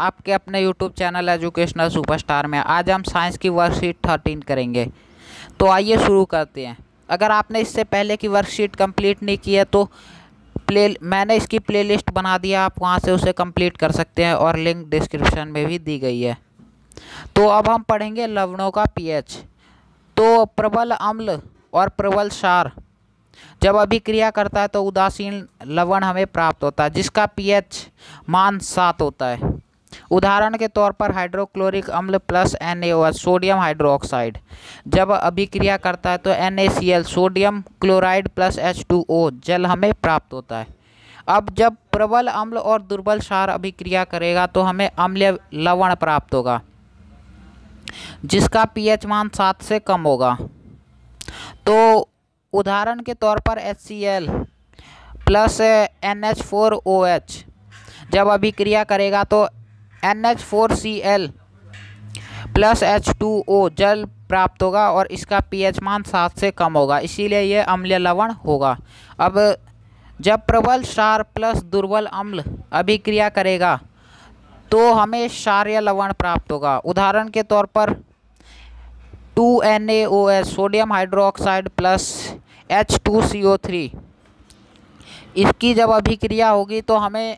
आपके अपने YouTube channel educational superstar में। आज हम साइंस की वर्कशीट 13 करेंगे। तो आइए शुरू करते हैं। अगर आपने इससे पहले की वर्कशीट कंप्लीट नहीं की है तो मैंने इसकी प्लेलिस्ट बना दिया, आप वहां से उसे कंप्लीट कर सकते हैं और लिंक डिस्क्रिप्शन में भी दी गई है। तो अब हम पढ़ेंगे लवणों का पीएच। तो प्रबल अम्ल और प्रबल क्षार जब अभिक्रिया करता है तो उदासीन लवण हमें प्राप्त होता है जिसका पीएच मान 7 होता है। उदाहरण के तौर पर हाइड्रोक्लोरिक अम्ल प्लस NaOH सोडियम हाइड्रोक्साइड जब अभिक्रिया करता है तो NaCl sodium chloride plus H2O जल हमें प्राप्त होता है। अब जब प्रबल अम्ल और दुर्बल क्षार अभिक्रिया करेगा तो हमें अम्लीय लवण प्राप्त होगा जिसका पीएच मान 7 से कम होगा। तो उदाहरण के तौर पर HCl प्लस NH4OH जब अभिक्रिया करेगा तो NH4Cl प्लस H2O जल प्राप्त होगा और इसका पीएच मान 7 से कम होगा, इसीलिए यह अम्लीय लवण होगा। अब जब प्रबल क्षार प्लस दुर्बल अम्ल अभिक्रिया करेगा तो हमें क्षारीय लवण प्राप्त होगा। उदाहरण के तौर पर 2NaOH sodium hydroxide plus H2CO3 इसकी जब अभिक्रिया होगी तो हमें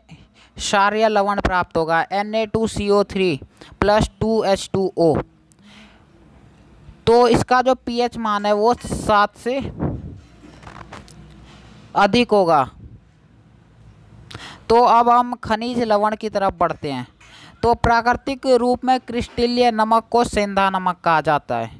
क्षारीय लवण प्राप्त होगा Na2CO3 प्लस 2H2O। तो इसका जो पीएच मान है वो 7 से अधिक होगा। तो अब हम खनिज लवण की तरफ बढ़ते हैं। तो प्राकृतिक रूप में क्रिस्टलीय नमक को सेंधा नमक कहा जाता है।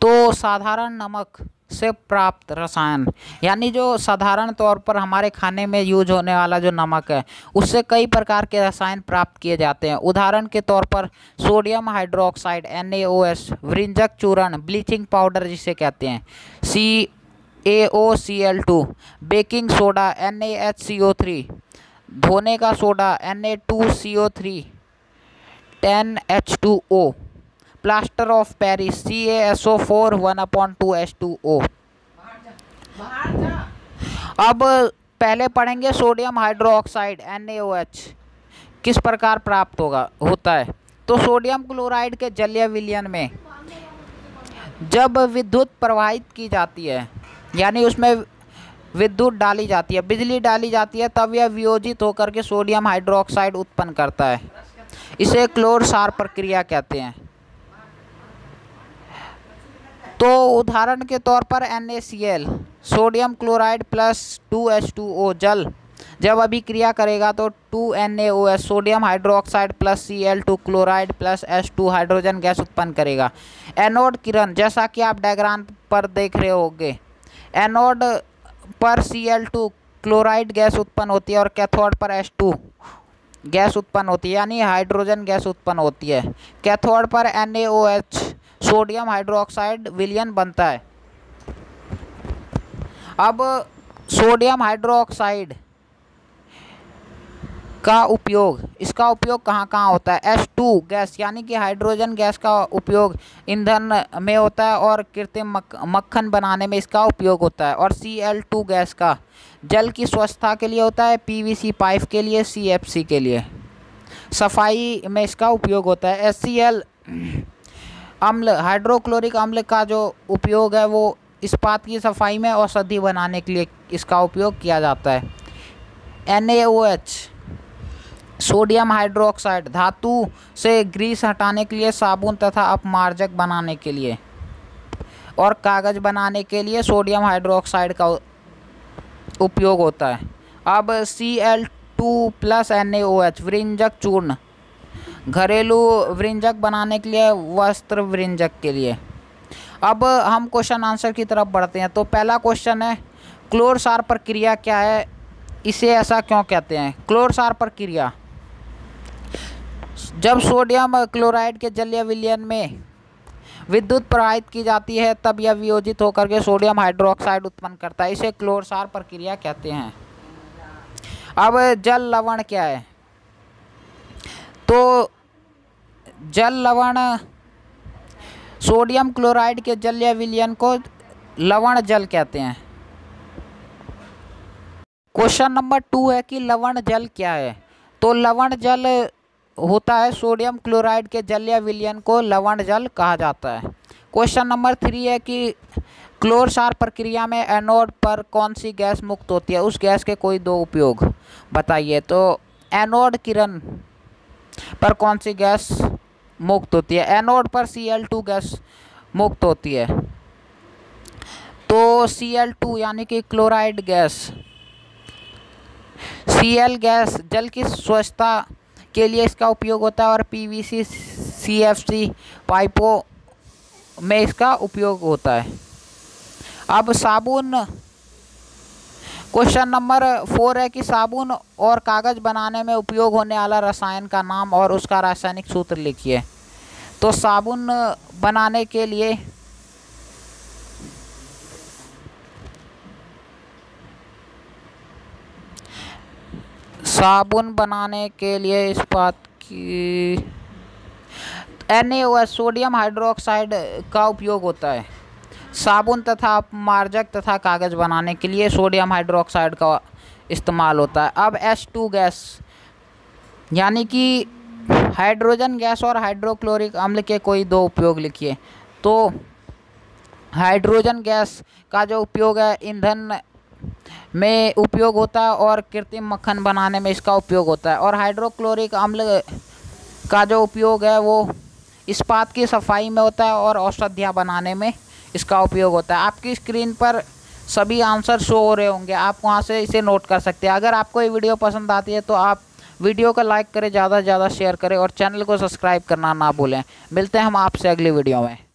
तो साधारण नमक से प्राप्त रसायन यानी जो साधारण तौर पर हमारे खाने में यूज होने वाला जो नमक है उससे कई प्रकार के रसायन प्राप्त किए जाते हैं। उदाहरण के तौर पर सोडियम हाइड्रोक्साइड NaOH, वृंजक चूर्ण ब्लीचिंग पाउडर जिसे कहते हैं CaOCl2, बेकिंग सोडा NaHCO3, धोने का soda Na2CO3 10H2O, plaster of Paris CaSO4 1/2H2O। अब पहले पढ़ेंगे सोडियम हाइड्रोक्साइड NaOH किस प्रकार प्राप्त होता है। तो सोडियम क्लोराइड के जलीय विलयन में जब विद्युत प्रवाहित की जाती है यानी उसमें विद्युत डाली जाती है, बिजली डाली जाती है, तब यह वियोजित होकर के सोडियम हाइड्रोक्साइड उत्पन्न करता है। इसे क्लोर क्षार प्रक्रिया कहते हैं। तो उदाहरण के तौर पर NaCl sodium chloride plus 2H2O जल जब अभिक्रिया करेगा तो 2NaOH sodium hydroxide plus Cl2 chloride plus H2 hydrogen gas उत्पन्न करेगा। एनोड किरण जैसा कि आप डायग्राम पर देख रहे होंगे, एनोड पर Cl2 क्लोराइड गैस उत्पन्न होती है और कैथोड पर H2 गैस उत्पन्न होती है यानी हाइड्रोजन गैस उत्पन्न होती है। कैथोड पर NaOH सोडियम हाइड्रोक्साइड विलयन बनता है। अब सोडियम हाइड्रोक्साइड का उपयोग, इसका उपयोग कहाँ कहाँ होता है। H2 गैस यानी कि हाइड्रोजन गैस का उपयोग ईंधन में होता है और कृत्रिम मक्खन बनाने में इसका उपयोग होता है। और Cl2 गैस का जल की स्वच्छता के लिए होता है, PVC पाइप के लिए, CFC के लिए सफाई में इसका उपयोग होता है। HCl अम्ल हाइड्रोक्लोरिक अम्ल का जो उपयोग है वो इस्पात की सफाई में औषधि बनाने के लिए इसका उपयोग किया जाता है। NaOH सोडियम हाइड्रोक्साइड धातु से ग्रीस हटाने के लिए, साबुन तथा अपमार्जक बनाने के लिए और कागज़ बनाने के लिए सोडियम हाइड्रोक्साइड का उपयोग होता है। अब Cl2 प्लस NaOH वृंजक चूर्ण घरेलू वृंजक बनाने के लिए, वस्त्र वृंजक के लिए। अब हम क्वेश्चन आंसर की तरफ बढ़ते हैं। तो पहला क्वेश्चन है क्लोर क्षार प्रक्रिया क्या है, इसे ऐसा क्यों कहते हैं। क्लोर क्षार प्रक्रिया जब सोडियम क्लोराइड के जलीय विलयन में विद्युत प्रवाहित की जाती है तब यह वियोजित होकर के सोडियम हाइड्रोक्साइड उत्पन्न करता है, इसे क्लोर क्षार प्रक्रिया कहते हैं। अब जल लवण क्या है। तो जल लवण सोडियम क्लोराइड के जलीय विलयन को लवण जल कहते हैं। क्वेश्चन नंबर 2 है कि लवण जल क्या है। तो लवण जल होता है सोडियम क्लोराइड के जलीय विलयन को लवण जल कहा जाता है। क्वेश्चन नंबर 3 है कि क्लोर क्षार प्रक्रिया में एनोड पर कौन सी गैस मुक्त होती है, उस गैस के कोई दो उपयोग बताइए। तो एनोड किरण पर कौन सी गैस मुक्त होती है? एनोड पर Cl2 गैस मुक्त होती है। तो Cl2 यानी कि क्लोराइड गैस, Cl गैस जल की स्वच्छता के लिए इसका उपयोग होता है और PVC CFC पाइपों में इसका उपयोग होता है। अब साबुन, क्वेश्चन नंबर 4 है कि साबुन और कागज बनाने में उपयोग होने वाला रसायन का नाम और उसका रासायनिक सूत्र लिखिए। तो साबुन बनाने के लिए इस्पात की NaOH सोडियम हाइड्रोक्साइड का उपयोग होता है। साबुन तथा अपमार्जक तथा कागज बनाने के लिए सोडियम हाइड्रोक्साइड का इस्तेमाल होता है। अब H2 गैस यानी कि हाइड्रोजन गैस और हाइड्रोक्लोरिक अम्ल के कोई दो उपयोग लिखिए। तो हाइड्रोजन गैस का जो उपयोग है ईंधन में उपयोग होता है और कृत्रिम मक्खन बनाने में इसका उपयोग होता है। और हाइड्रोक्लोरिक अम्ल का जो उपयोग है वो इस्पात की सफाई में होता है और औषधियाँ बनाने में इसका उपयोग होता है। आपकी स्क्रीन पर सभी आंसर शो हो रहे होंगे, आप वहां से इसे नोट कर सकते हैं। अगर आपको ये वीडियो पसंद आती है तो आप वीडियो को लाइक करें, ज़्यादा से ज़्यादा शेयर करें और चैनल को सब्सक्राइब करना ना भूलें। मिलते हैं हम आपसे अगली वीडियो में।